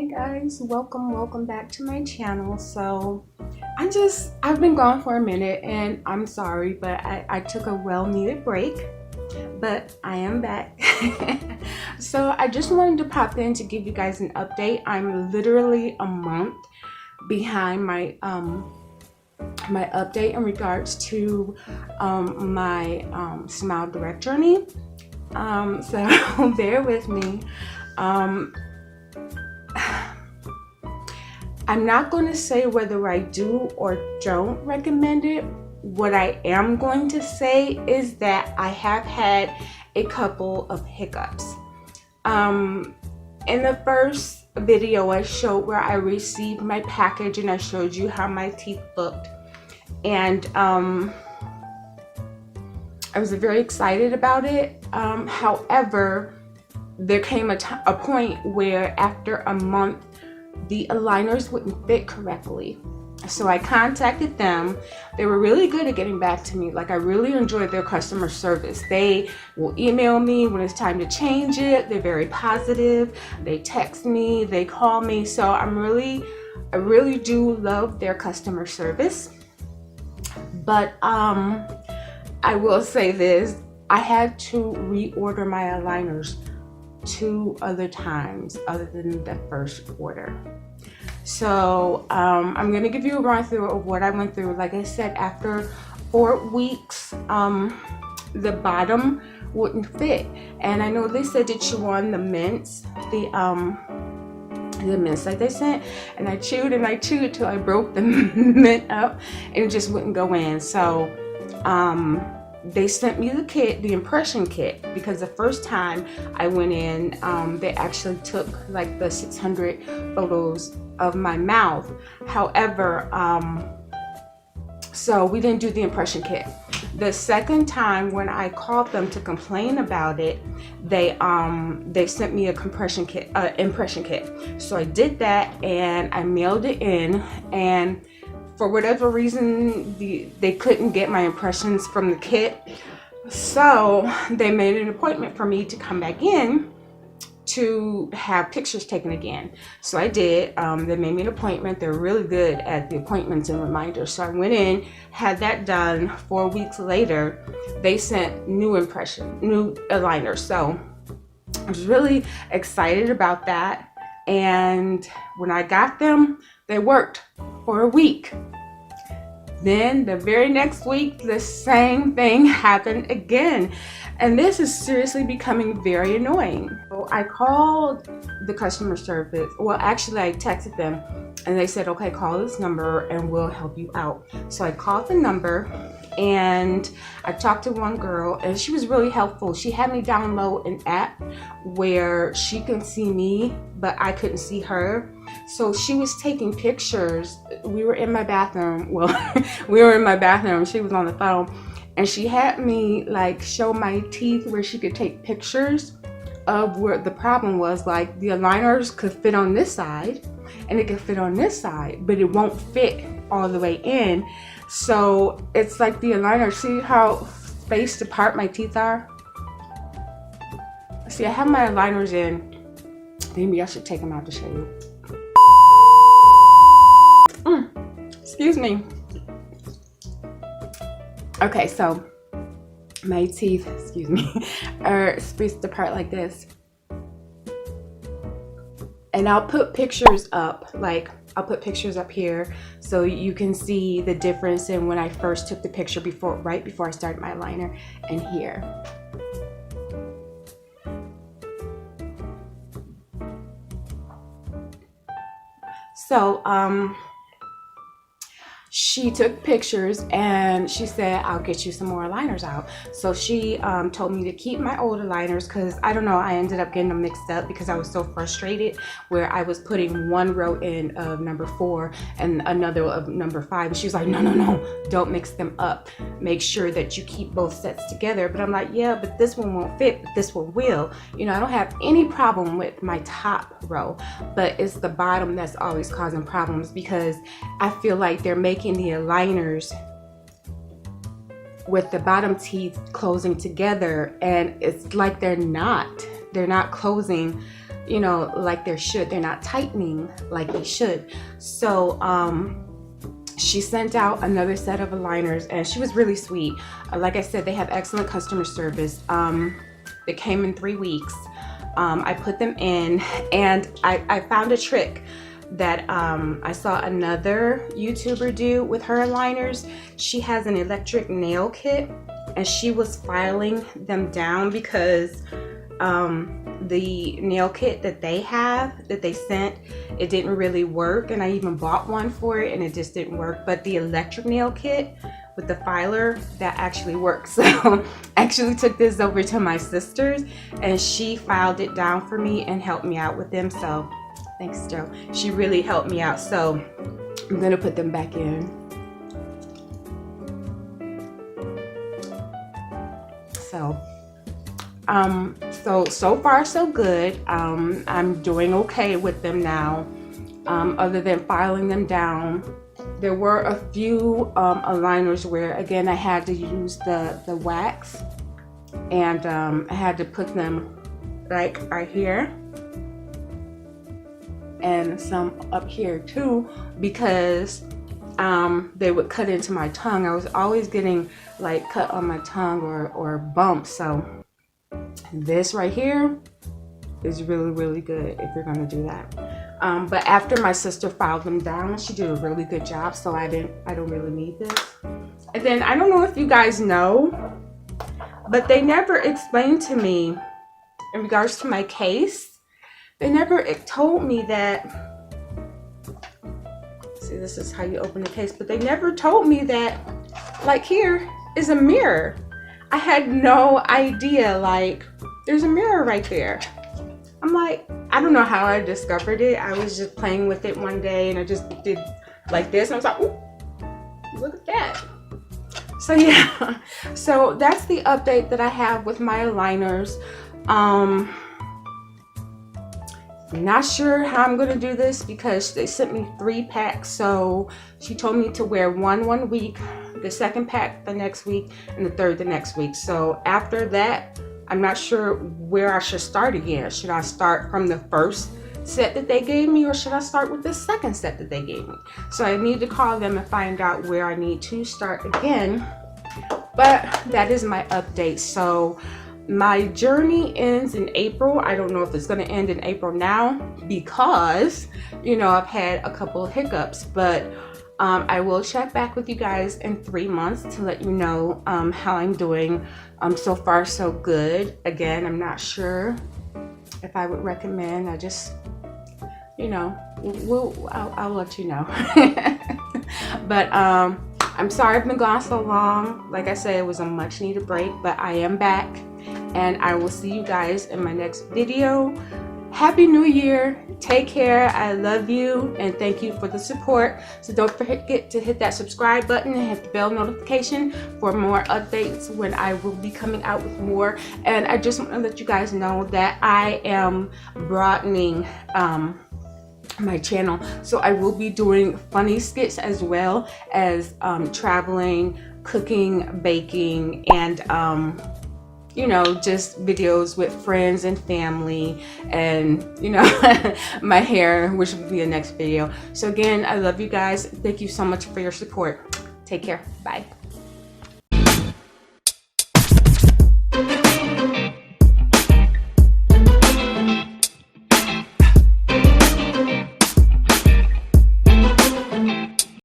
guys, welcome back to my channel. So I've been gone for a minute and I'm sorry, but I took a well-needed break, but I am back. So I just wanted to pop in to give you guys an update. I'm literally a month behind my my update in regards to my Smile Direct journey. So bear with me. I'm not going to say whether I do or don't recommend it. What I am going to say is that I have had a couple of hiccups. In the first video I showed where I received my package and I showed you how my teeth looked, and I was very excited about it. However, there came a point where after a month the aligners wouldn't fit correctly. So I contacted them. They were really good at getting back to me. Like, I really enjoyed their customer service. They will email me when it's time to change it. They're very positive. They text me, they call me. So I really do love their customer service. But I will say this, I had to reorder my aligners 2 other times other than the first order. So I'm going to give you a run through of what I went through. Like I said, after 4 weeks, the bottom wouldn't fit, and I know they said to chew on the mints, the mints that they sent, and I chewed till I broke the mint up and it just wouldn't go in. So they sent me the kit, the impression kit, because the first time I went in, they actually took like the 600 photos of my mouth. However, so we didn't do the impression kit. The second time when I called them to complain about it, they sent me a impression kit. So I did that and I mailed it in, and for whatever reason, they couldn't get my impressions from the kit. So they made an appointment for me to come back in to have pictures taken again. So I did. They made me an appointment. They're really good at the appointments and reminders. So I went in, had that done. 4 weeks later, they sent new aligners. So I was really excited about that. And when I got them, they worked for a week. Then the very next week, the same thing happened again. And this is seriously becoming very annoying. So I called the customer service. Well, actually I texted them and they said, okay, call this number and we'll help you out. So I called the number and I talked to one girl and she was really helpful. She had me download an app where she can see me, but I couldn't see her. So she was taking pictures. We were in my bathroom. Well, we were in my bathroom. She was on the phone and she had me like show my teeth where she could take pictures of where the problem was. Like, the aligners could fit on this side and it could fit on this side, but it won't fit all the way in. So it's like the aligner, see how spaced apart my teeth are? See, I have my aligners in. Maybe I should take them out to show you. Excuse me. Okay, so my teeth, excuse me, are spaced apart like this. And I'll put pictures up, like I'll put pictures up here so you can see the difference in when I first took the picture right before I started my liner, and here. So she took pictures and she said, I'll get you some more aligners out. So she told me to keep my old aligners because, I don't know, I ended up getting them mixed up because I was so frustrated where I was putting one row in of number 4 and another of number 5. And she was like, no, don't mix them up. Make sure that you keep both sets together. But I'm like, yeah, but this one won't fit, but this one will. You know, I don't have any problem with my top row, but it's the bottom that's always causing problems because I feel like they're making the aligners with the bottom teeth closing together, and it's like they're not closing you know, like they should. They're not tightening like they should. So she sent out another set of aligners, and she was really sweet. Like I said, they have excellent customer service. They came in 3 weeks. I put them in, and I found a trick that I saw another YouTuber do with her aligners. She has an electric nail kit, and she was filing them down because the nail kit that they have, that they sent, it didn't really work. And I even bought one for it and it just didn't work. But the electric nail kit with the filer, that actually works. So I actually took this over to my sister's, and she filed it down for me and helped me out with them. So thanks, Joe. She really helped me out. So I'm gonna put them back in. So far so good. I'm doing okay with them now, other than filing them down. There were a few aligners where, again, I had to use the wax, and I had to put them like right here and some up here too, because they would cut into my tongue. I was always getting like cut on my tongue or bumps. So this right here is really good if you're gonna do that. But after my sister filed them down, she did a really good job, so I don't really need this. And then I don't know if you guys know, but they never explained to me in regards to my case. They never told me that, see, this is how you open the case, but they never told me that, like, here is a mirror. I had no idea, like, there's a mirror right there. I'm like, I don't know how I discovered it. I was just playing with it one day and I just did like this, and I was like, ooh, look at that. So yeah, so that's the update that I have with my aligners. I'm not sure how I'm gonna do this because they sent me 3 packs. So she told me to wear one week, the second pack the next week, and the third the next week. So after that, I'm not sure where I should start again. Should I start from the first set that they gave me, or should I start with the second set that they gave me? So I need to call them and find out where I need to start again. But that is my update. So my journey ends in April. I don't know if it's going to end in April now because, you know, I've had a couple of hiccups, but I will check back with you guys in 3 months to let you know how I'm doing. So far so good. Again, I'm not sure if I would recommend. I just, you know, I'll let you know. But I'm sorry I've been gone so long. Like I said, it was a much needed break, but I am back, and I will see you guys in my next video. Happy New Year. Take care. I love you, and thank you for the support. So don't forget to hit that subscribe button and hit the bell notification for more updates when I will be coming out with more. And I just want to let you guys know that I am broadening my channel, so I will be doing funny skits as well as traveling, cooking, baking, and you know, just videos with friends and family, and, you know, my hair, which will be the next video. So again, I love you guys. Thank you so much for your support. Take care. Bye.